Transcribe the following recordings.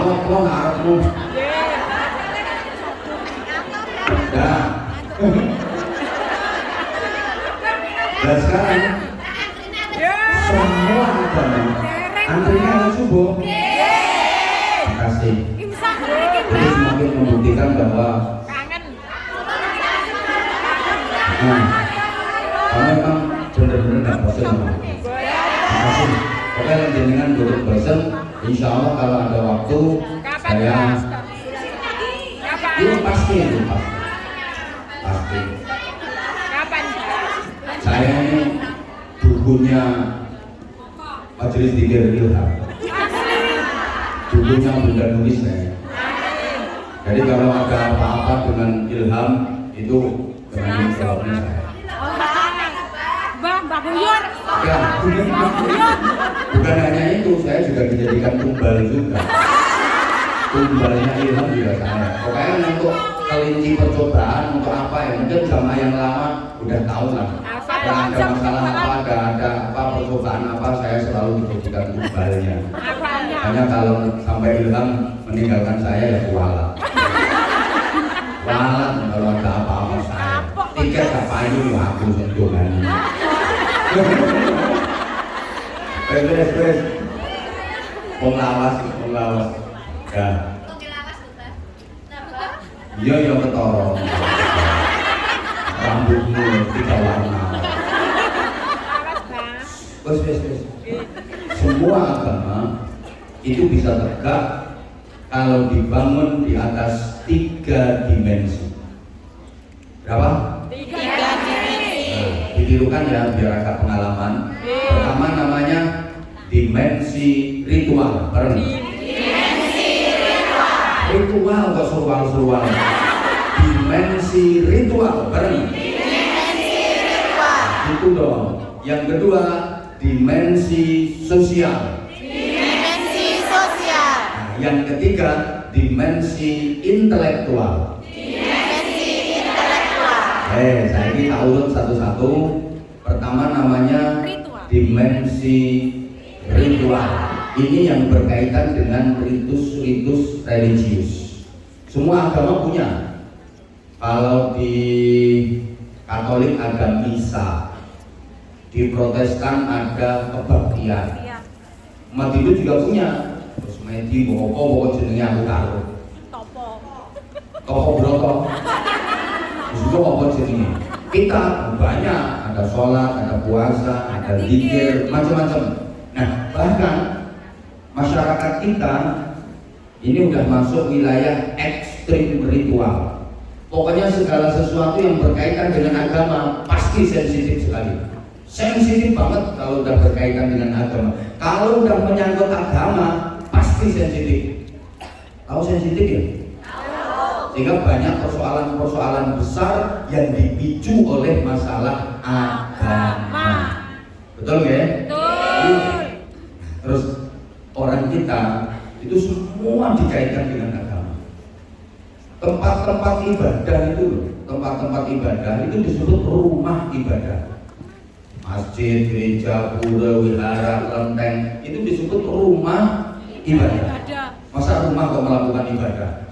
apa ngarepmu. Nah. Dan sekarang semua agama antrinya harus subuh. Terima kasih. Jadi semakin membuktikan bahwa kamu memang benar-benar nggak bosan sama aku. Terima kasih. Oke, dengan duduk bosan, insya Allah kalau ada waktu saya itu pasti saya ini bukunya Majelis Zikir Ilham, bukunya Bunda Nulis saya. Jadi kalau ada apa-apa dengan Ilham itu dengan jawabnya saya. Mbak Buyur. Ya, bukan hanya itu, saya juga dijadikan tumbal juga. Tumbalnya Ilham juga saya. Pokoknya untuk kelinci percobaan untuk apa ya? Mungkin sama yang lama udah tahu lah. Kalau ada masalah apa, ada apa percobaan apa, saya selalu dijadikan tumbalnya. Hanya kalau sampai Ilham meninggalkan saya ya kualat. Kualat kalau ada apa-apa saya. Tiket apa ini aku sentuhan. Beres. Penglawas. Ya. Iya yang ketara. Rambutmu 3 warna. Wes. Semua agama itu bisa tegak kalau dibangun di atas 3 dimensi. Berapa? 3 dimensi. Ditirukan ya biar agak pengalaman. Pertama namanya dimensi ritual. Ritual kok serual. Dimensi ritual. Itu dong. Yang kedua dimensi sosial. Nah, yang ketiga dimensi intelektual. Saya ini tahu satu-satu. Pertama namanya dimensi ritual. Ini yang berkaitan dengan ritus-ritus religius. Semua agama punya. Kalau di Katolik ada misa, di Protestan ada kebaktian. Umat Hindu juga punya. Terus medi pokok jenenge aku karo. Topo broto. Itu apa jenenge? Kita banyak, ada sholat, ada puasa, ada zikir, macam-macam. Nah, bahkan masyarakat kita ini udah masuk wilayah ekstrim ritual. Pokoknya segala sesuatu yang berkaitan dengan agama pasti sensitif sekali. Sensitif banget kalau udah berkaitan dengan agama. Kalau udah menyangkut agama pasti sensitif. Tahu sensitif ya? Sehingga banyak persoalan-persoalan besar yang dipicu oleh masalah agama. Betul nggak? Betul. Terus orang kita itu semua dikaitkan dengan agama. Tempat-tempat ibadah itu disebut rumah ibadah. Masjid, gereja, pura, wihara, kelenteng itu disebut rumah ibadah. Masa rumah kok melakukan ibadah?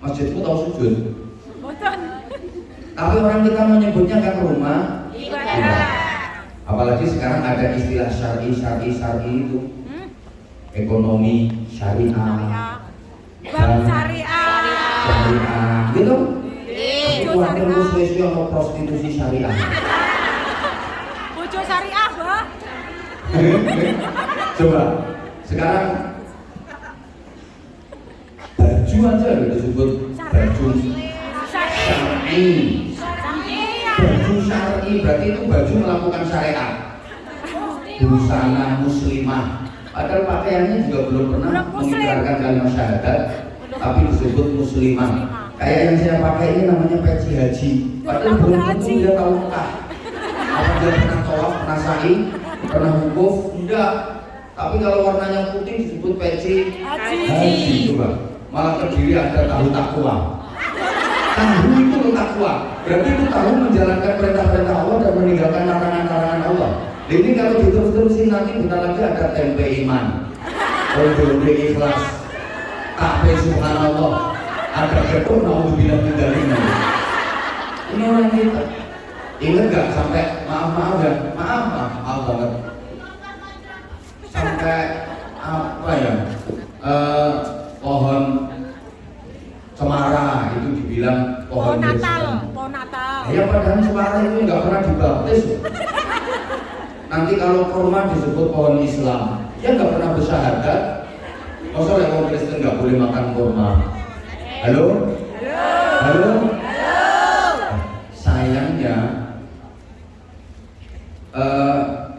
Masjidmu tahu sujud? Tapi orang kita menyebutnya kan rumah ibadah. Apalagi sekarang ada istilah syar'i itu. Ekonomi syariah. Bank syariah. Gitu? Kuatir terus ono prostitusi syariah. Bojo syariah, Mbak. Coba sekarang baju aja disebut baju syar'i. Baju syar'i berarti itu baju melakukan syariat. Busana muslimah. Padahal pakaiannya juga belum pernah mengikrarkan kalimat syahadat, tapi disebut muslimah. Kayak yang saya pakai ini namanya peci haji. Padahal belum tentu dia tahu Mekah. Apa dia pernah tawaf, pernah sa'i, pernah wukuf? Enggak. Tapi kalau warnanya putih disebut peci haji. Coba. Malah terdiri ada tahu takwa. Tahu itu takwa. Berarti itu tahu menjalankan perintah-perintah Allah dan meninggalkan larangan-larangan Allah. Ini kalau diterus-terusin nanti bentar lagi ada tempe iman, tempe ikhlas. Tapi subhanallah, ada gedung naudzubillah min dzalik. Ini orang kita. Ingat gak sampai maaf ya? Maaf banget. Sampai apa ya? Pohon cemara itu dibilang pohon Natal. Ya padahal cemara itu nggak pernah dibaptis. Nanti kalau kurma disebut pohon Islam, ya nggak pernah bersyahadat. Masa ya orang Kristen nggak boleh makan kurma? Halo? Sayangnya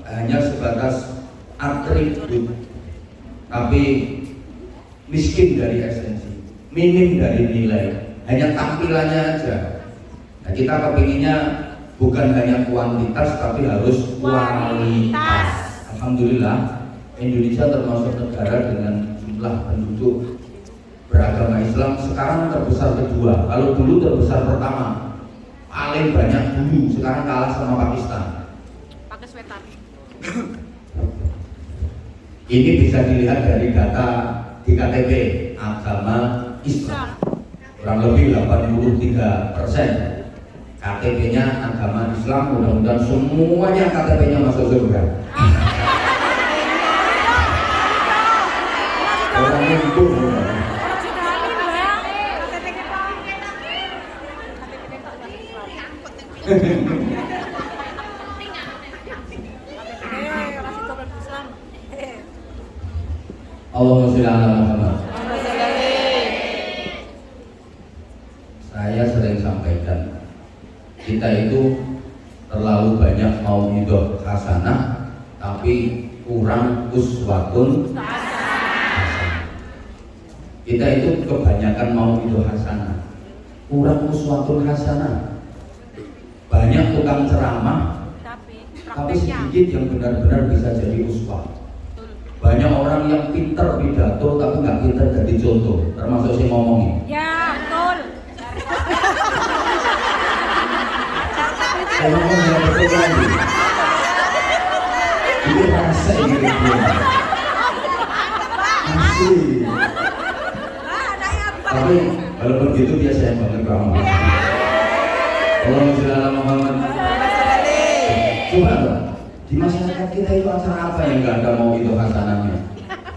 hanya sebatas atribut, tapi miskin dari esensi, minim dari nilai, hanya tampilannya aja. Nah, kita kepinginnya bukan hanya kuantitas tapi harus kualitas. Alhamdulillah, Indonesia termasuk negara dengan jumlah penduduk beragama Islam sekarang terbesar kedua. Kalau dulu terbesar pertama, paling banyak dulu, sekarang kalah sama Pakistan. Pakai sweater. Ini bisa dilihat dari data di KTP agama Islam, kurang lebih 83% KTP-nya agama Islam. Mudah-mudahan semuanya KTP-nya masuk surga. Orang itu Allahumma sholli ala Muhammad. Saya sering sampaikan, kita itu terlalu banyak mauidhah hasanah tapi kurang uswatun hasanah. Kita itu kebanyakan mauidhah hasanah, kurang uswatun hasanah. Banyak tukang ceramah tapi sedikit yang benar-benar bisa jadi uswah. Banyak orang yang pinter pidato tapi nggak pinter jadi contoh, termasuk si ngomongin. Ya, betul. Saya ngomong yang betul lagi. Ini rasa ini dia. Asli. Tapi kalau begitu biasa banget kamu. Allahumma sholli ala Muhammad. Coba dong. Di masyarakat kita itu acara apa yang nggak ada mauidhah hasanahnya?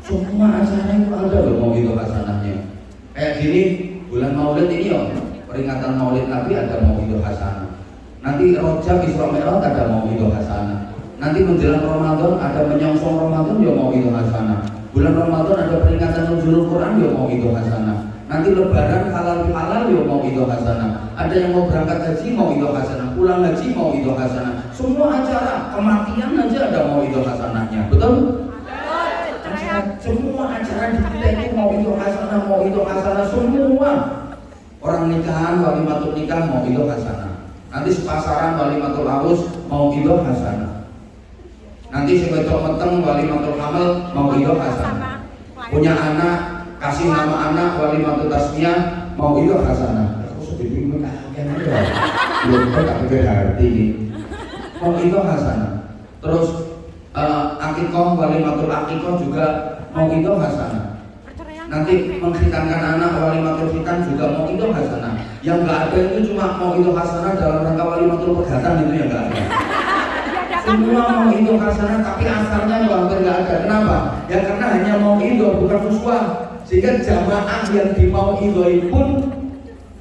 Semua acara itu ada loh mauidhah hasanahnya. Kayak gini, bulan Maulid ini ya, peringatan Maulid Nabi ada mauidhah hasanah. Nanti Rojab Isra Mi'raj ada mauidhah hasanah. Nanti menjelang Ramadan ada menyongsong Ramadan ya mauidhah hasanah. Bulan Ramadan ada peringatan nuzulul Quran ya mauidhah hasanah. Nanti Lebaran halal ya mauidhah hasanah. Ada yang mau berangkat haji mauidhah hasanah, pulang haji mauidhah hasanah. Semua acara kematian aja ada mauidhah hasanahnya, betul? Semua acara di kita itu mauidhah hasanah semua. Orang nikahan walimatul nikah mauidhah hasanah. Nanti sepasaran walimatul arus mauidhah hasanah. Nanti sebetok meteng walimatul hamil mauidhah hasanah. Punya anak, kasih nama anak walimatul tasmiyah mauidhah hasanah. Belum tak pikir hati mauidhah hasanah. Terus akikoh walimatul akikoh juga mauidhah hasanah. Nanti menghitankan anak walimatul khitan juga mauidhah hasanah. Yang nggak ada itu cuma mauidhah hasanah dalam rangka walimatul pegatan, itu yang nggak ada. Semua mauidhah hasanah tapi asarnya hampir nggak ada. Kenapa? Ya karena hanya mauidhah bukan uswah, sehingga jamaah yang di mauidhah pun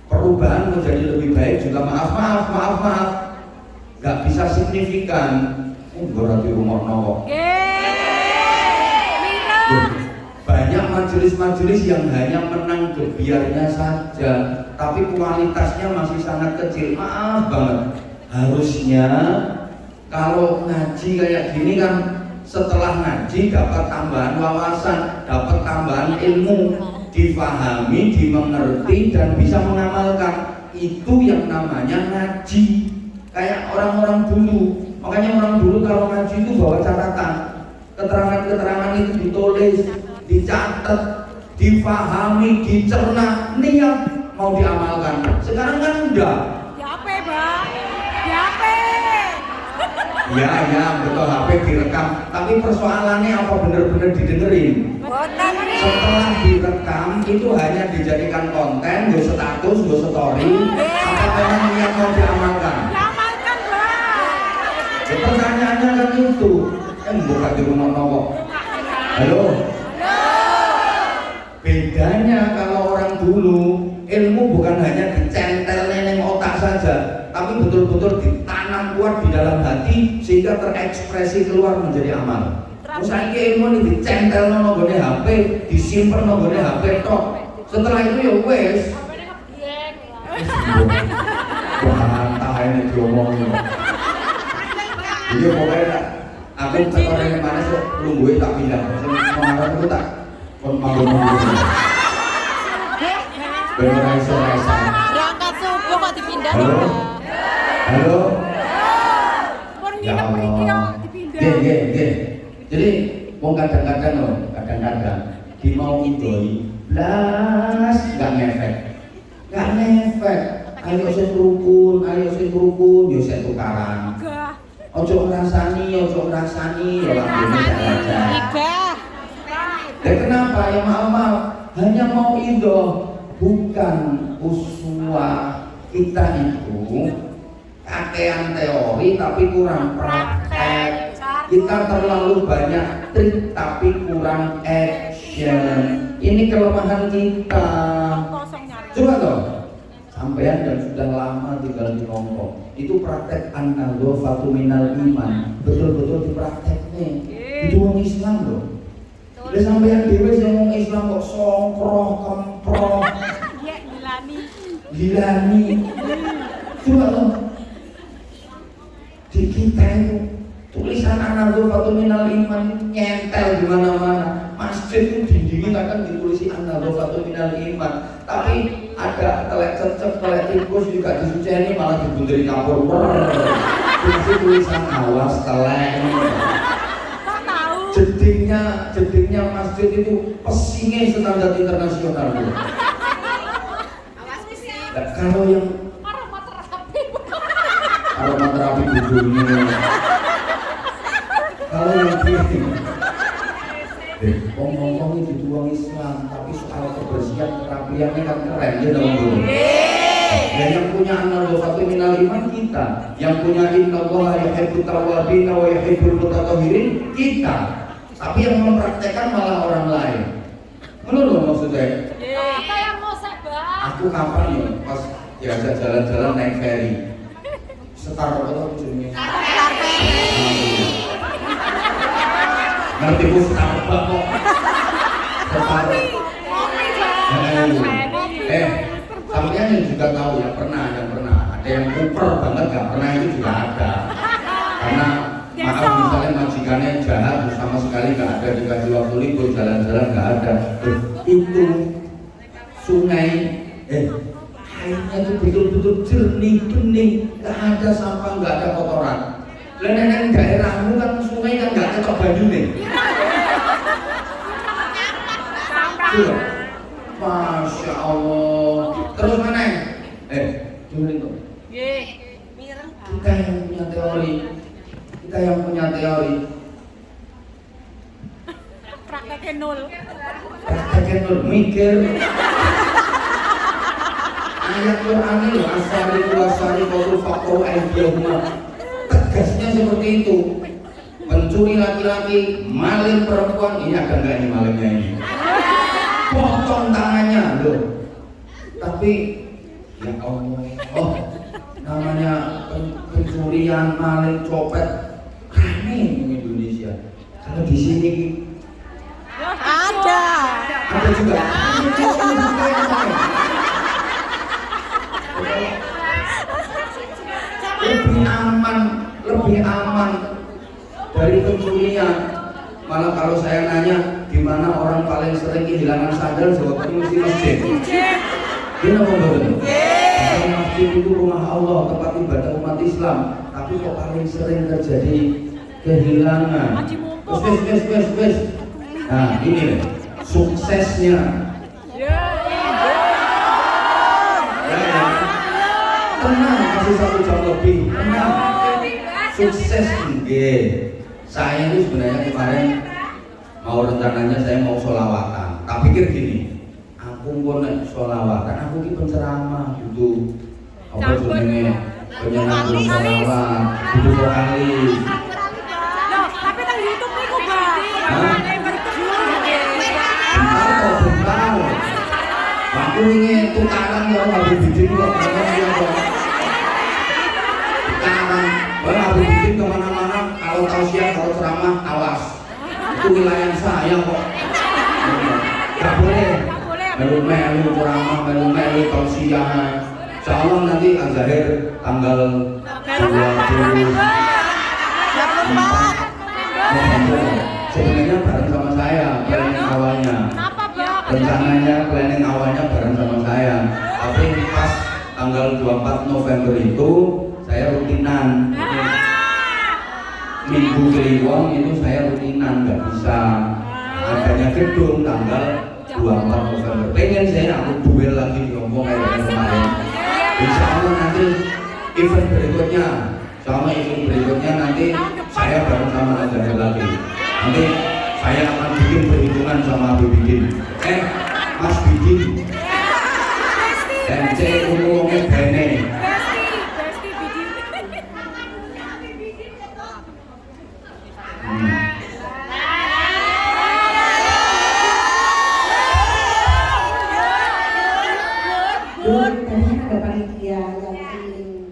perubahan menjadi lebih baik juga maaf nggak bisa signifikan. Berarti rumah nongok. Banyak majelis-majelis yang hanya menang gebiarnya saja, tapi kualitasnya masih sangat kecil. Maaf banget. Harusnya kalau ngaji kayak gini kan, setelah ngaji dapat tambahan wawasan, dapat tambahan ilmu, difahami, dimengerti, dan bisa mengamalkan. Itu yang namanya ngaji. Kayak orang-orang dulu. Makanya orang dulu kalau ngaji itu bawa catatan. Keterangan-keterangan itu ditulis, dicatat, difahami, dicerna, niat mau diamalkan. Sekarang kan enggak. Di HP, Bang. Di HP. Ya, betul, HP direkam. Tapi persoalannya apa benar-benar didengerin? Setelah direkam itu hanya dijadikan konten, gue status, gue story, apa memang niat mau diamalkan? Diamalkan, Bang. Pertanyaannya kan itu, bukan di rumah kok. Halo? Bedanya kalau orang dulu, ilmu bukan hanya dicentel neng otak saja, tapi betul-betul ditanam kuat di dalam hati sehingga terekspresi keluar menjadi amal. Misalnya ilmu ini dicentel nonggone HP, disimpan nonggone HP tok. Setelah itu ya wes. Wah, ini diomongin. Iya pokoknya aku sekarang yang mana sih lungguin tak pindah. Semarang itu tak malu-malu. Berasa-rasa. Berangkat subuh kok dipindah. Halo? Halo? Pun Ya nginep mriki yo Allah. dipindah. Nggih. Jadi wong kadang-kadang loh, kadang-kadang di mau ngidoi blas gak ngefek. Gak ngefek. Ayo sing rukun, yo sing tukaran. Enggak. Ojo ngrasani ya lambene aja. Enggak. Dan kenapa ya maaf, hanya mau idoh, bukan uswah. Kita itu kakean teori tapi kurang praktek. Kita terlalu banyak trik tapi kurang action. Ini kelemahan kita. Kosong nyari. Coba toh, sampean yang sudah lama tinggal di Hongkong, itu praktek an-nadhafatu minal iman, betul-betul diprakteknya. Itu orang Islam loh. Udah sampean dhewe sing ngomong Islam kok songkroh, kemproh, Iya, gilani. Coba toh, di kita itu tulisan an-nadhafatu minal iman nyentel di mana-mana. Masjid itu dindingnya kan ditulisi an-nadhafatu minal iman. Tapi ada telek cecek, telek tikus juga disuceni malah dibunderi kapur. Itu tulisan awas telek. Kok tahu? Jedingnya masjid itu pesingnya standar internasional. Awas misi. Nah, kalau yang aromaterapi bujurnya, kalau yang ini, ngomong-ngomong itu uang Islam, tapi soal kebersihan kerapiannya kan keren ya dong dulu. Dan yang punya an-nadhafatu minal iman kita, yang punya innallaha yuhibbut tawwabin wa yuhibbul mutatahhirin kita. Tapi yang mempraktekkan malah orang lain. Menurut maksudnya? Apa yang mau sabah? Aku kapan ya pas diajak jalan-jalan naik ferry. Setar apa tuh ujungnya? Ngerti bu Starbucks kok. Setar. Sampean yang juga tahu yang pernah. Ada yang kuper banget nggak pernah itu juga ada. Karena maaf misalnya majikannya jahat sama sekali nggak ada, dikasih waktu libur jalan-jalan nggak ada. Itu sungai airnya itu betul-betul jernih, bening, nggak ada sampah, nggak ada kotoran. Leneng daerahmu kan sungai kan nggak ketok banyu nih. Masya Allah. Terus mana? Dengerin tuh. Kita yang punya teori. Prakteknya nol. Prakteknya nol, mikir. Ayat Quran ini asari kuasari kautul faktor aidiyahuma. Tegasnya seperti itu. Mencuri laki-laki, maling perempuan, ini ada nggak ini malingnya ini? Potong tangannya loh. Tapi ya Allah, namanya pencurian, maling, copet, rame di Indonesia. Kalau di sini Ada juga. Lebih aman dari pencurian. Malah kalau saya nanya di mana orang paling sering kehilangan sandal, jawabannya mesti masjid. Dia ngomong betul. Karena masjid itu rumah Allah, tempat ibadah umat Islam. Tapi kok paling sering terjadi kehilangan. Wes. Nah ini suksesnya. Tenang, kasih 1 jam lebih. Tenang. Sukses enggak. Saya itu sebenarnya kemarin mau rencananya saya mau sholawatan. Tak pikir gini, aku mau nek sholawatan, aku ki penceramah gitu. Apa jenenge penyerangan sholawat, gitu kali. Loh, tapi nang YouTube niku, Bang. Bentar. Aku ingin tukaran kalau habis bikin kok. Tukaran, kalau habis bikin kemana-mana, kalau tausiah, kalau ceramah, awas. Itu wilayah saya kok. Gak boleh. Melu-melu ceramah, melu-melu tausiah. Insyaallah nanti Al-Zahir tanggal 24 sebenarnya bareng sama saya planning awalnya. Kenapa, Bang? Rencananya planning awalnya bareng sama saya. Tapi pas tanggal 24 November itu saya rutinan. Minggu Kliwon itu saya rutinan, nggak bisa. Adanya gedung tanggal 24 November. Pengen saya aku duel lagi di Lombok kayak kemarin. Insya Allah nanti event berikutnya, nanti saya bareng sama Al-Zahir lagi. Nanti saya akan bikin perhitungan sama Habib Bidin. Mas Bidin. Dan C umumnya Bene. Besti Bidin. Bun, tadi kan ada panitia yang keliling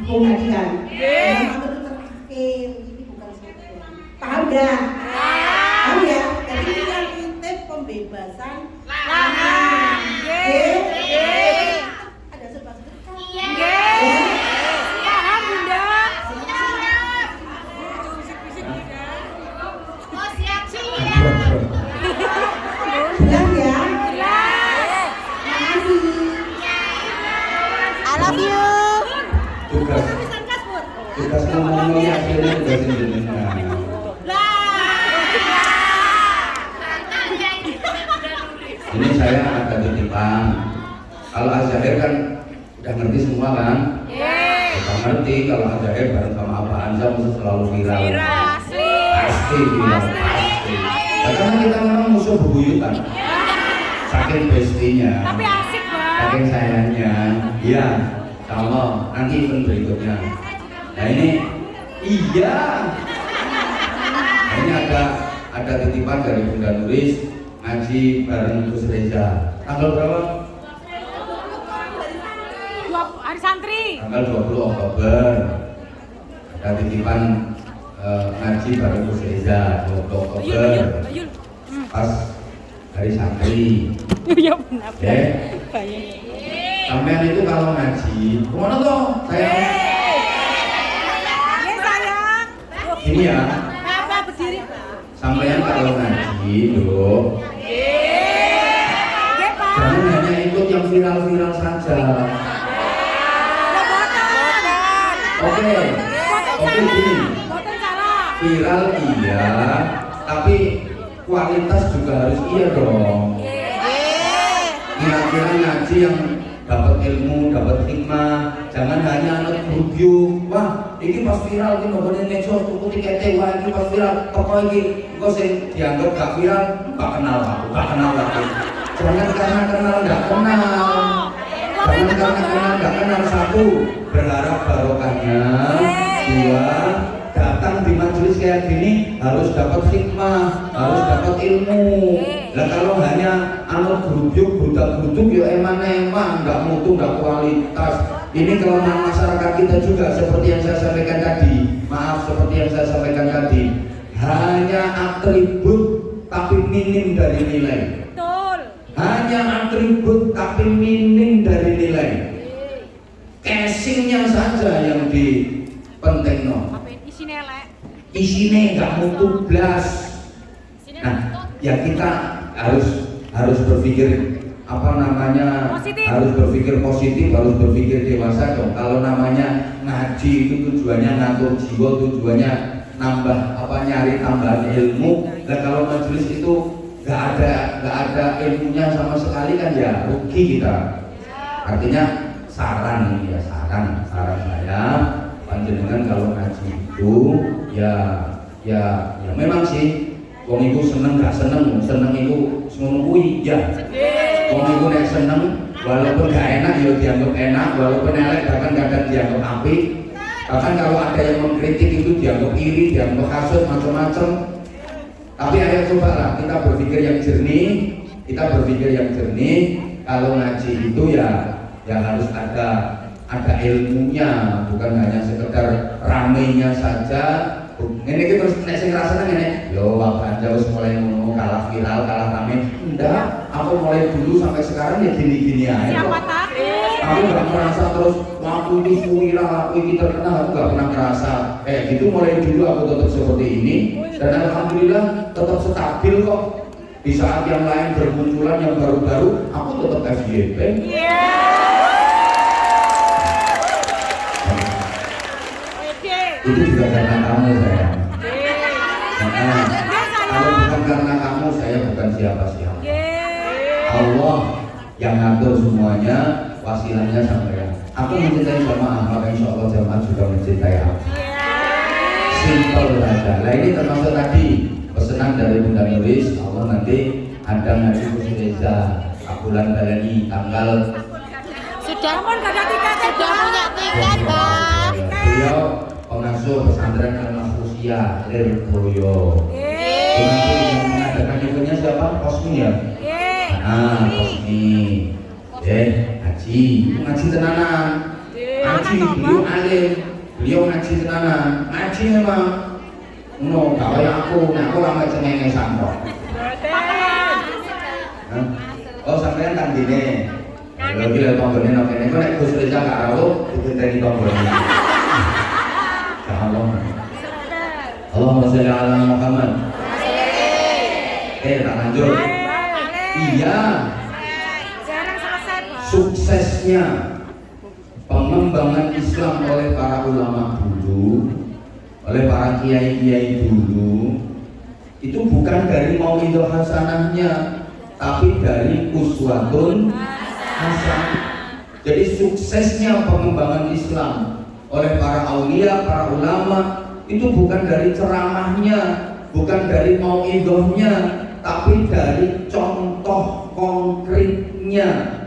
info tadi kan. Yang aku tuh terakhir, ini bukan sesuatu. Paham gak? Paham ya? Jadi ini yang intip pembebasan lahan. Ada sebab-sebab kan? Paham, Bunda? Jelas ya? Tugas ngomongnya akhirnya tugas jenengan. Ini saya ada titipan. Kalau Al-Zahir kan udah ngerti semua kan? Kita ngerti kalau Al-Zahir bareng sama Abah Anza mesti selalu viral. Pasti viral, pasti. Nah, karena kita memang musuh bebuyutan. Saking bestinya. Tapi asik, Bang. Saking sayangnya. Iya. Kalau nanti event berikutnya. Nah ini iya. Nah, ini ada titipan dari Bunda Nuris ngaji bareng Gus Reza. Tanggal berapa? Hari santri. Tanggal 20 Oktober. Ada titipan ngaji bareng Gus Reza 20 Oktober. Pas hari santri. Iya benar. Sampean itu kalau ngaji, kemana toh? Sayang. Sayang. Ini ya. Apa berdiri, Pak? Sampean kalau ngaji, loh. Jangan hanya ikut yang viral-viral saja. Oke, gini. Viral iya, tapi kualitas juga harus iya dong. Kira-kira ngaji yang dapat ilmu, dapat hikmah, jangan hanya anak review. Wah, ini pas viral, ini nongolin medsos, tuku tiketnya, wah ini pas viral, pokoknya ini, kok sih dianggap gak viral, gak kenal aku. Jangan karena kenal gak kenal. Jangan karena kenal gak kenal. Satu, berharap barokahnya. Dua, datang di majelis kayak gini harus dapat hikmah, harus dapat ilmu. Lah kalau hanya anut grubyuk, grudak-gruduk ya eman-eman, nggak mutu, nggak kualitas. Ini kelemahan masyarakat kita juga seperti yang saya sampaikan tadi. Maaf, seperti yang saya sampaikan tadi. Hanya atribut tapi minim dari nilai. Betul. Hanya atribut tapi minim dari nilai. Casingnya saja yang dipentingno. Isinya nggak mutu blas. Nah, ya kita harus berpikir positif. Harus berpikir positif, harus berpikir dewasa dong. Kalau namanya ngaji itu tujuannya ngatur jiwa, tujuannya nyari tambahan ilmu. Dan kalau majelis itu nggak ada ilmunya sama sekali kan ya rugi kita. Artinya saran saya panjenengan kalau ngaji itu ya memang sih Wong iku seneng gak seneng, seneng iku ngono kuwi ya. Wong iku nek seneng walaupun gak enak ya dianggap enak, walaupun elek bahkan kadang dianggap apik. Bahkan kalau ada yang mengkritik itu dianggap iri, dianggap hasut, macam-macam. Tapi ayo cobalah kita berpikir yang jernih, Kalau ngaji itu ya harus ada ilmunya, bukan hanya sekedar ramenya saja. Ini kita terus nek sing rasane ngene, yo apa aja wis mulai ngono, kalah viral, kalah rame. Enggak, aku mulai dulu sampai sekarang ya gini-gini aja. Siapa takut? Aku gak merasa terus waktu ini viral, aku ini terkenal, aku gak pernah merasa kayak gitu. Mulai dulu aku tetap seperti ini dan alhamdulillah tetap stabil kok. Di saat yang lain bermunculan yang baru-baru, aku tetap FYP. Itu juga karena kamu sayang. Kalau bukan karena kamu, saya bukan siapa-siapa. Allah yang ngatur semuanya, wasilahnya sampean. Aku mencintai jamaah, maka insya Allah jamaah juga mencintai aku. Simple saja. Nah ini termasuk tadi pesanan dari Bunda Nuris. Allah nanti ada ngaji khusus Reza bulan Balani tanggal. Sudah punya tiket, Bang. Beliau pengasuh pesantren Al-Mahfuziyah Lirboyo. Pengasuh yang mengadakan eventnya siapa? Kosmi ya? Kosmi. Ngaji tenanan. Ngaji, beliau alim. Beliau ngaji tenanan. Ngaji memang. No, gak kayak aku lama cengengesan kok. Oh, sampean kan gini. Kalau kita tombolnya nol ini, kok nek Gus Reza gak rawuh, dibenteni tombolnya. Allahumma sholli ala Muhammad. Tak lanjut. Iya. Suksesnya pengembangan Islam oleh para ulama dulu, oleh para kiai-kiai dulu, itu bukan dari mauidhah hasanahnya, tapi dari uswatun hasanah. Jadi suksesnya pengembangan Islam oleh para aulia, para ulama itu bukan dari ceramahnya, bukan dari mauidhahnya, tapi dari contoh konkretnya.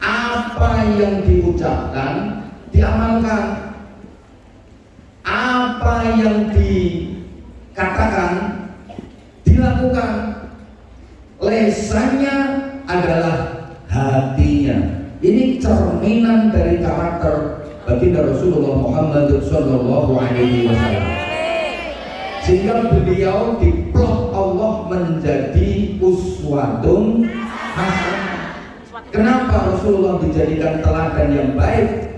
Apa yang diucapkan diamalkan, apa yang dikatakan dilakukan. Lesannya adalah hatinya. Ini cerminan dari karakter baginda Rasulullah Muhammad sallallahu alaihi wasallam. Sehingga beliau diplot Allah menjadi uswatun hasanah. Kenapa Rasulullah dijadikan teladan yang baik?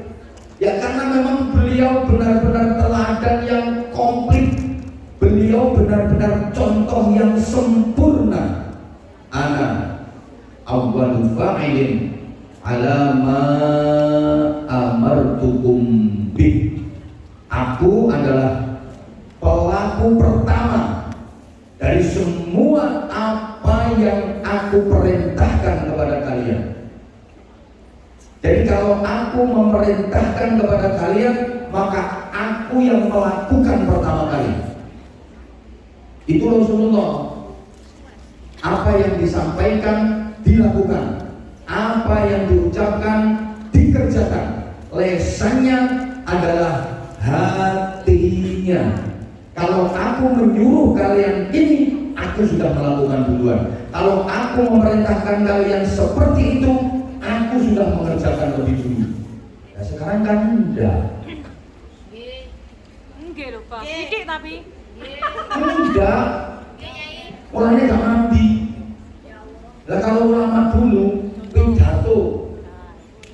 Ya karena memang beliau benar-benar teladan yang komplit. Beliau benar-benar contoh yang sempurna. Ana awwalu fa'ilin ala ma amartukum bih. Aku adalah pelaku pertama dari semua apa yang aku perintahkan kepada kalian. Jadi kalau aku memerintahkan kepada kalian, maka aku yang melakukan pertama kali. Itu Rasulullah. Apa yang disampaikan dilakukan, apa yang diucapkan dikerjakan. Lesannya adalah hatinya. Kalau aku menyuruh kalian ini, aku sudah melakukan duluan. Kalau aku memerintahkan kalian seperti itu, aku sudah mengerjakan lebih dulu. Nah sekarang kan enggak. Enggak lho, Pak. Sidik tapi. Enggak. Orangnya gak mati. Lah kalau ulama dulu pidato,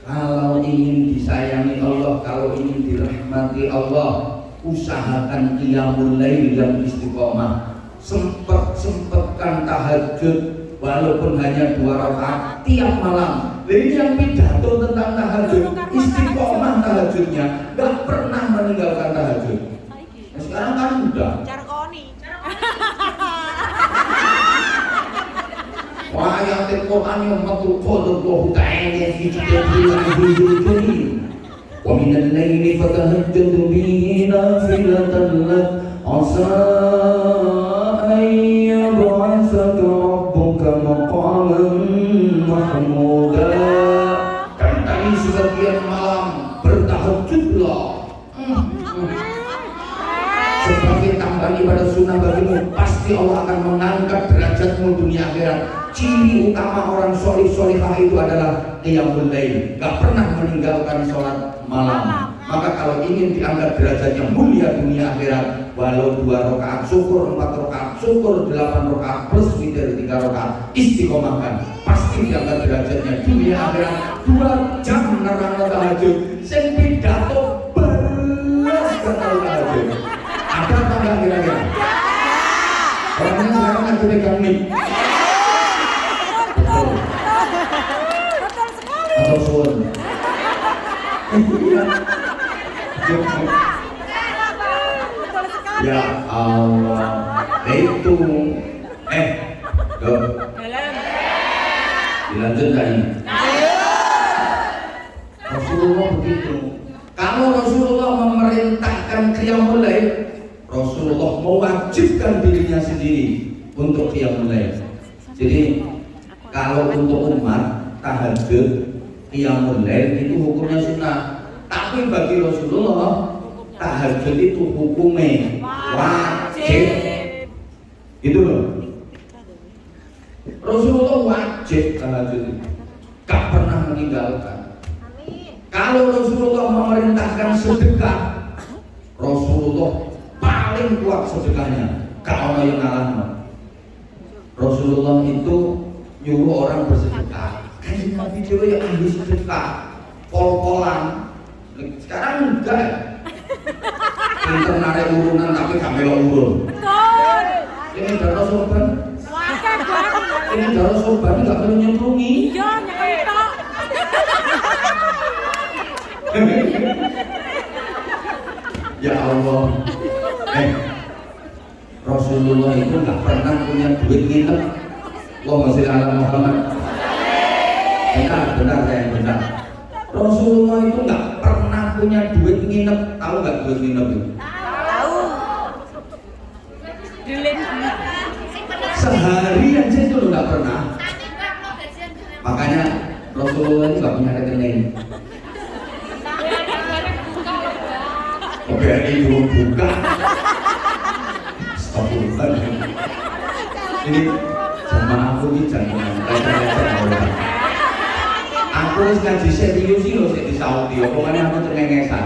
kalau ingin disayangi Allah, kalau ingin dirahmati Allah, usahakan qiyamul lail yang istiqomah. Sempatkan tahajud walaupun hanya 2 rakaat tiap malam. Ini yang pidato tentang tahajud, istiqomah tahajudnya, gak pernah meninggalkan tahajud. Nah, sekarang kan udah. Wa ayatul Qur'an yang matlubun Allah Ta'ala fi kitabihi wa min al-laili fatahajjad bihi nafilatan lak asa ay wa'adaka rabbuka maqaman mahmuda. Dan tadi sebagian malam bertahajudlah. Sebagai tambahan ibadah sunnah bagimu, pasti Allah akan mengangkat derajatmu dunia akhirat. Ciri utama orang solih-solihah itu adalah qiyamul lail, gak pernah meninggalkan sholat malam. Maka kalau ingin diangkat derajatnya mulia dunia akhirat, walau 2 rakaat syukur, 4 rakaat syukur, 8 rakaat plus witir 3 rakaat, istiqomahkan, pasti diangkat derajatnya dunia akhirat. 2 jam nerangno tahajud, sing pidato belas kata tahajud. Ada apa enggak kira-kira? Orangnya sekarang lagi pegang mic. Betul. Betul sekali. Atau suun. Betul sekali. Ya Allah. Itu. Dok. Dilanjut gak ini? Rasulullah begitu. Kalau Rasulullah memerintahkan qiyamul lail, Rasulullah mewajibkan dirinya sendiri untuk qiyamul lail. Jadi kalau untuk umat tahajud qiyamul lail itu hukumnya sunnah. Tapi bagi Rasulullah tahajud itu hukumnya wajib. Itu loh. Rasulullah wajib tahajud itu, gak pernah meninggalkan. Kalau Rasulullah memerintahkan sedekah, Rasulullah paling kuat sedekahnya, gak ono yang ngalahno. Rasulullah itu nyuruh orang bersedekah. Kan Nabi dulu ya ahli sedekah, pol-polan. Sekarang enggak. Pinter narik urunan tapi gak melok urun. Betul. Ini darah sorban. Wakil banget. Ini darah sorban gak perlu nyemplungi. Iya, nyekentok. Ya Allah. Rasulullah itu nggak pernah punya duit nginep. Allahumma sholli ala Muhammad. Benar saya benar. Rasulullah itu nggak pernah punya duit nginep. Tahu nggak duit nginep itu? Tahu. Dilin. Sehari aja itu nggak pernah. Makanya Rasulullah itu nggak punya rekening. BRI belum buka. Astagfirullah. Ini zaman aku ini jangan leceh-leceh. Aku ngaji serius sih loh di Saudi. Pokoknya aku cengengesan.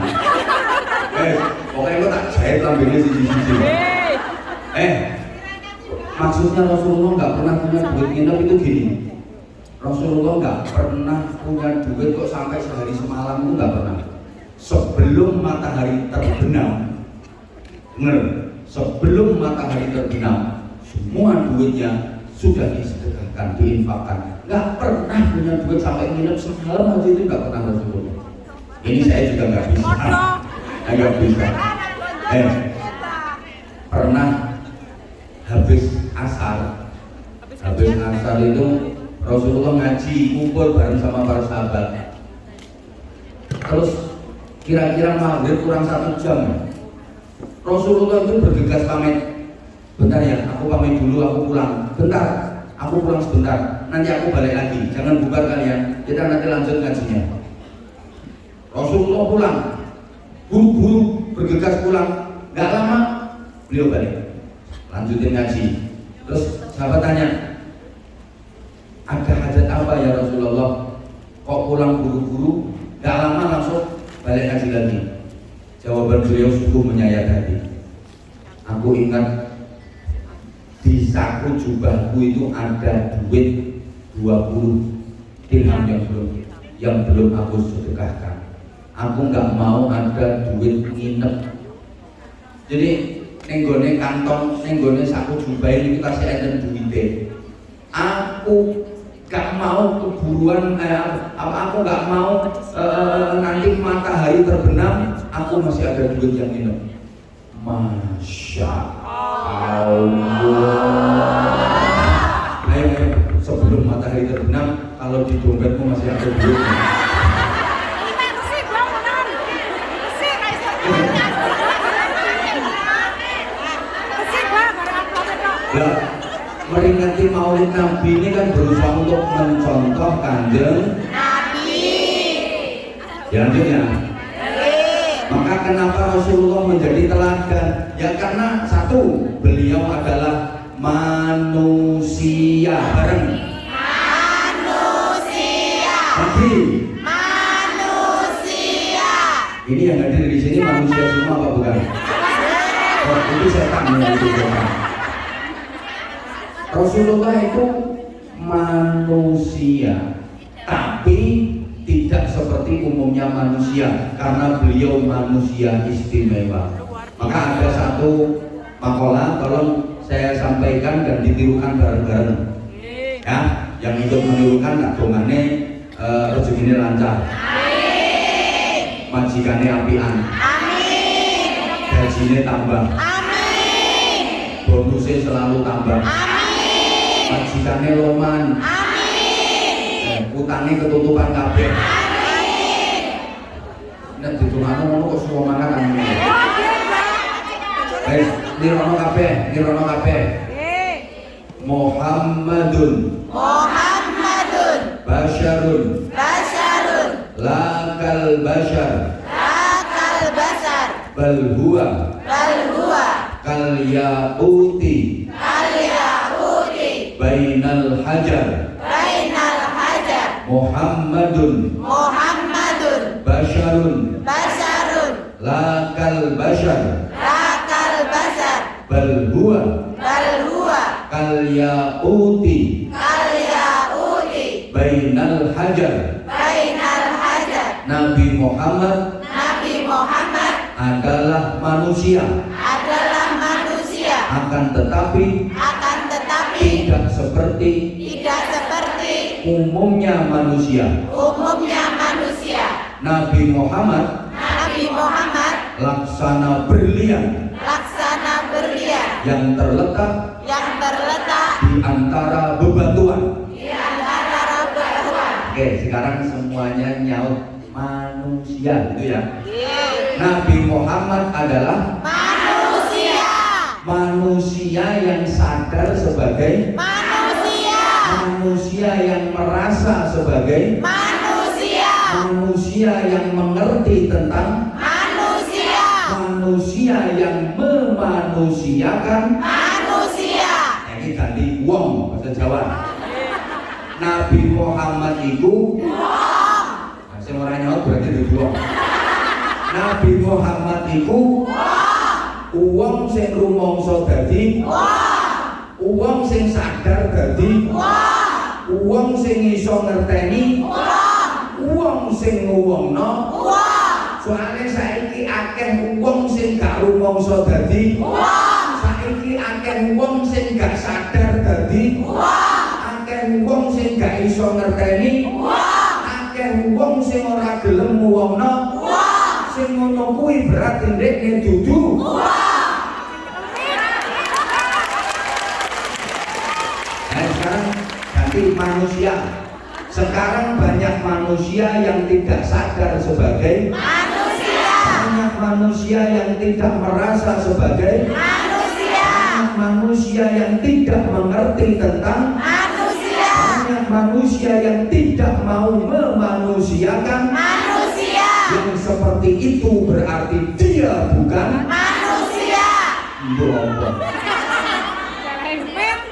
Pokoknya aku tak jahit lambungnya siji-siji. Maksudnya Rasulullah nggak pernah punya duit nginep itu gini. Rasulullah nggak pernah punya duit kok sampai sehari semalam itu nggak pernah. Sebelum matahari terbenam, benar, sebelum matahari terbenam, semua duitnya sudah disedekahkan, diinfakkan. Nggak pernah punya duit sampai nginep semalam aja itu nggak pernah Rasulullah. Ini saya juga nggak bisa, nggak bisa. Pernah habis asar itu Rasulullah ngaji, kumpul bareng sama para sahabat. Terus kira-kira maghrib kurang 1 jam, Rasulullah itu bergegas pamit. Bentar ya, aku pamit dulu, aku pulang. Bentar, aku pulang sebentar. Nanti aku balik lagi. Jangan bubar kalian. Kita nanti lanjut ngajinya. Rasulullah pulang, buru-buru bergegas pulang. Gak lama beliau balik, lanjutin ngaji. Terus sahabat tanya, ada hajat apa ya Rasulullah? Kok pulang buru-buru? Gak lama langsung balik ngaji lagi. Jawaban beliau sungguh menyayat hati. Aku ingat di saku jubahku itu ada duit 20 dirham yang belum aku sedekahkan. Aku nggak mau ada duit nginep. Jadi nenggone kantong, nenggone saku jubah ini kita kasih enten duitnya. Aku gak mau keburuan, aku gak mau nanti matahari terbenam, aku masih ada duit yang nginep. Masya Allah. Ayo, sebelum matahari terbenam, kalau di dompetmu masih ada duit. meringati Maulid Nabi ini kan berusaha untuk mencontoh Kanjeng Nabi. Ya, lanjut ya. Maka kenapa Rasulullah menjadi teladan? Ya karena satu, beliau adalah manusia. Bareng. Manusia. Lagi. Manusia. Ini yang hadir di sini manusia semua apa bukan? Oh, itu setan yang itu setan. Rasulullah itu manusia, tapi tidak seperti umumnya manusia karena beliau manusia istimewa. Maka ada satu makalah tolong saya sampaikan dan ditirukan bareng-bareng ya, yang ikut menirukan tak dongane rezekinya lancar, majikane apian, gajinya tambah, bonusnya selalu tambah, majikane loman, utangnya ketutupan kabeh. Nek ditungano ngono kok suwe mangan amin. Wis nirono kabeh. Muhammadun Basyarun Lakal Bashar Bal huwa Kal Yaquti Bainal Hajar Muhammadun Basyarun Lakal Bashar Bal huwa Kal Yaquti Bainal Hajar. Nabi Muhammad adalah manusia. Akan tetapi tidak seperti umumnya manusia. Nabi Muhammad laksana berlian yang terletak di antara bebatuan. Oke, sekarang semuanya nyaut manusia gitu ya. Nabi Muhammad adalah manusia yang sadar sebagai manusia yang merasa sebagai manusia yang mengerti tentang manusia yang memanusiakan manusia. Ini ganti wong bahasa Jawa. Nabi Muhammad itu saya mau nyaut berarti itu wong. Nabi Muhammad itu uang sing rumangsa dadi uang sing sadar dadi uang sing iso ngerteni uang sing nguwungno. Soale saiki akeh wong sing gak rumangsa dadi saiki akeh wong sing gak sadar dadi akeh wong sing gak iso ngerteni akeh wong sing ora gelem nguwungno. Sing ngono kuwi berarti ndekne dudu sekarang ganti manusia. Sekarang banyak manusia yang tidak sadar sebagai manusia, banyak manusia yang tidak merasa sebagai manusia, banyak manusia yang tidak mengerti tentang manusia, banyak manusia yang tidak mau memanusiakan manusia. Yang seperti itu berarti dia bukan manusia.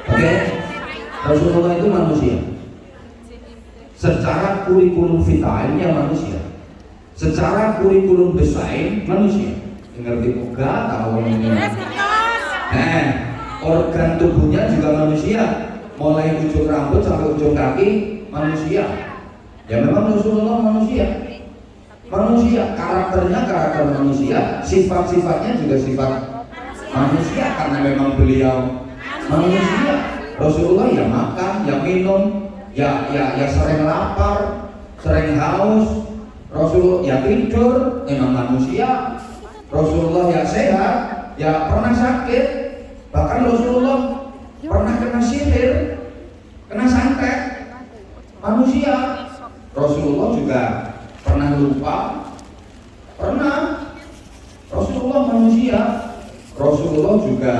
Oke, Rasulullah itu manusia. Secara kurikulum vitailnya manusia, secara kurikulum desain manusia. Ngerti juga tahu ini. Organ tubuhnya juga manusia, mulai ujung rambut sampai ujung kaki manusia. Ya memang Rasulullah manusia. Karakternya karakter manusia, sifat-sifatnya juga sifat manusia karena memang beliau manusia. Rasulullah ya makan, ya minum, ya sering lapar, sering haus. Rasulullah ya tidur, memang manusia. Rasulullah ya sehat, ya pernah sakit. Bahkan Rasulullah pernah kena sihir, kena santet, manusia. Rasulullah juga pernah lupa, pernah. Rasulullah manusia. Rasulullah juga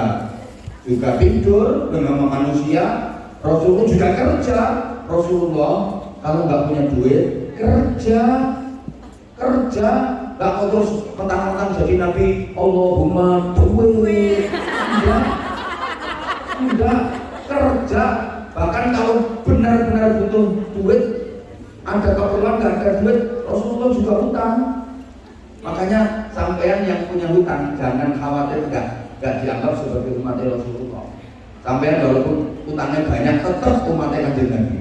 juga tidur dengan manusia. Rasulullah juga kerja. Rasulullah kalau nggak punya duit kerja, nggak mau terus mentang-mentang jadi Nabi Allahumma duit. Enggak, kerja. Bahkan kalau benar-benar butuh duit, ada keperluan nggak ada duit, Rasulullah juga hutang. Makanya sampean yang punya hutang jangan khawatir nggak dianggap sebagai umat Rasulullah. Sampean walaupun hutangnya banyak tetap umatnya Kanjeng Nabi.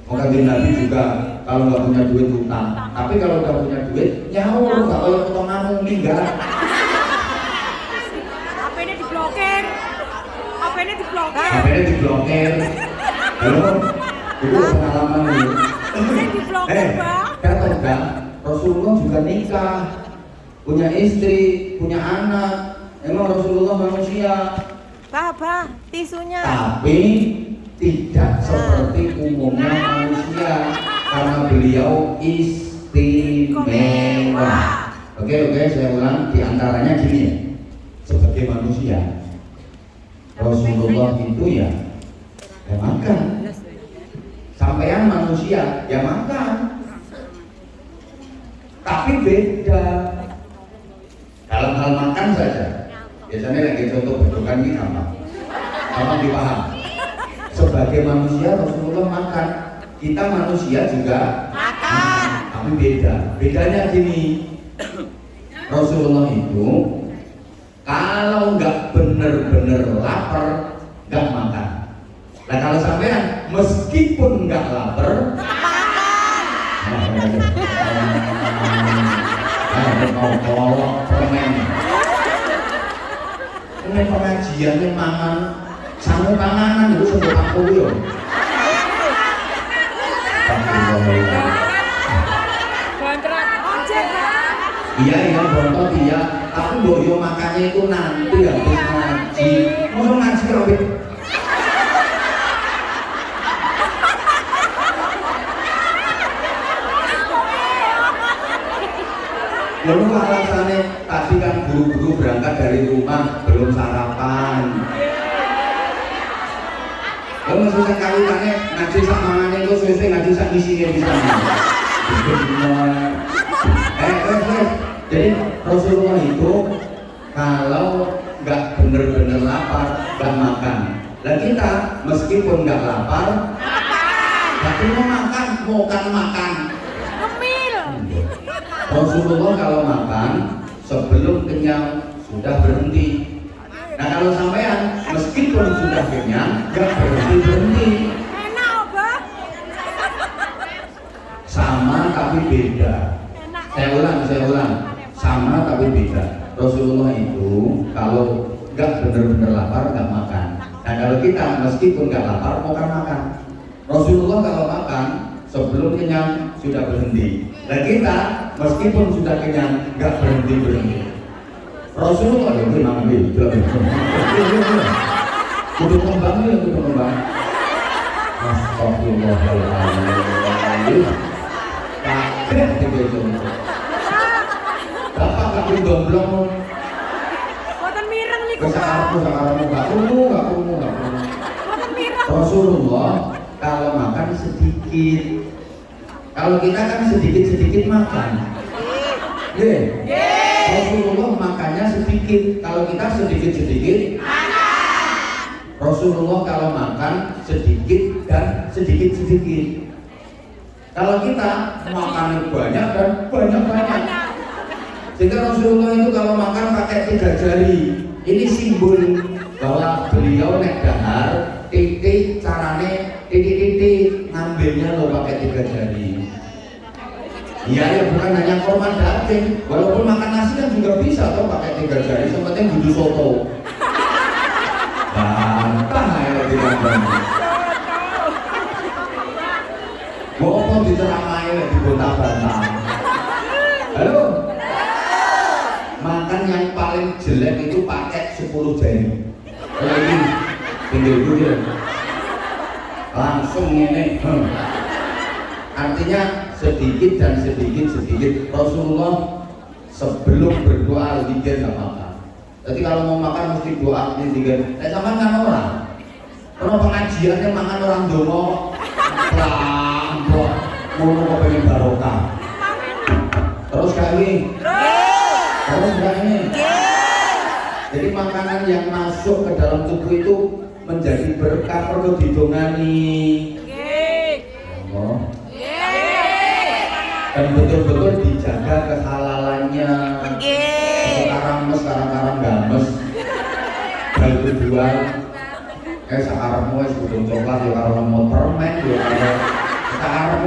Kanjeng Nabi juga kalau nggak punya duit hutang, tapi kalau udah punya duit nyaur, nggak kalau potongan meninggal. HP-nya diblokir. HP-nya diblokir. HP-nya diblokir. Halo, itu pengalaman ini. Diblokir, Pak. Kata enggak, Rasulullah juga nikah, punya istri, punya anak. Emang Rasulullah manusia, Bah, tisunya. tapi tidak seperti umumnya manusia karena beliau istimewa. Oke, saya ulang, diantaranya gini ya, sebagai manusia Rasulullah itu ya makan. Sampean manusia ya makan, tapi beda dalam hal makan saja. Biasanya lagi contoh bentukan ini sama dipaham. Sebagai manusia Rasulullah makan, kita manusia juga makan, tapi bedanya gini. Rasulullah itu kalau nggak bener-bener lapar nggak makan. Nah kalau sampean meskipun nggak lapar mau permen ini pengajian ini mangan sangu panganan itu sebut aku yo. Iya bontot iya, tapi boyo makannya itu nanti habis ngaji. Mau ngaji habis lalu alasannya tadi kan buru-buru berangkat dari rumah belum sarapan. Lalu maksudnya kaliannya ngaji sak mangannya itu sesuai ngaji sak isinya bisa. Jadi Rasulullah itu kalau nggak bener-bener lapar nggak makan. Dan kita meskipun nggak lapar, tapi mau makan. Rasulullah kalau makan sebelum kenyang sudah berhenti. Nah kalau sampean meskipun sudah kenyang nggak berhenti. Enak, Abah. Sama tapi beda. Saya ulang. Sama tapi beda. Rasulullah itu kalau nggak bener-bener lapar nggak makan. Nah kalau kita meskipun nggak lapar mau makan. Rasulullah kalau makan sebelum kenyang sudah berhenti. Dan kita meskipun sudah kenyang nggak berhenti. Rasulullah itu nabi. Kudu kembang. Astagfirullahaladzim. Kaget gitu. Bapak gak perlu domblong. Boten mireng niku, Pak. Sakarmu gak perlu. Boten mireng. Rasulullah kalau makan sedikit. Kalau kita kan sedikit makan. Rasulullah makannya sedikit. Kalau kita sedikit makan. Rasulullah kalau makan sedikit dan sedikit. Kalau kita makan banyak dan banyak. Sehingga Rasulullah itu kalau makan pakai 3 jari. Ini simbol bahwa beliau nek dahar titik carane titik ngambilnya lo pakai 3 jari. Iya ya bukan hanya korma daging, walaupun makan nasi kan juga bisa toh pakai 3 jari. Yang penting budu soto. Bantah ya tidak. Mau apa diceramai di bantah. Halo. Makan yang paling jelek itu pakai 10 jari. Lagi tinggal dulu ya. Langsung ini. Artinya sedikit. Rasulullah sebelum berdoa zikir nggak makan. Jadi kalau mau makan mesti doa tiga. Sama kan orang. Kalau pengajiannya makan orang dongo, pelan, mau pengen barokah. Terus kali, terus ini. Jadi makanan yang masuk ke dalam tubuh itu menjadi berkah, perlu didongani. Oh. Dan betul-betul dijaga kehalalannya. Sekarang games. Hal kedua, sekarang mau es coklat, ya kalau mau permen, ya kalau sekarang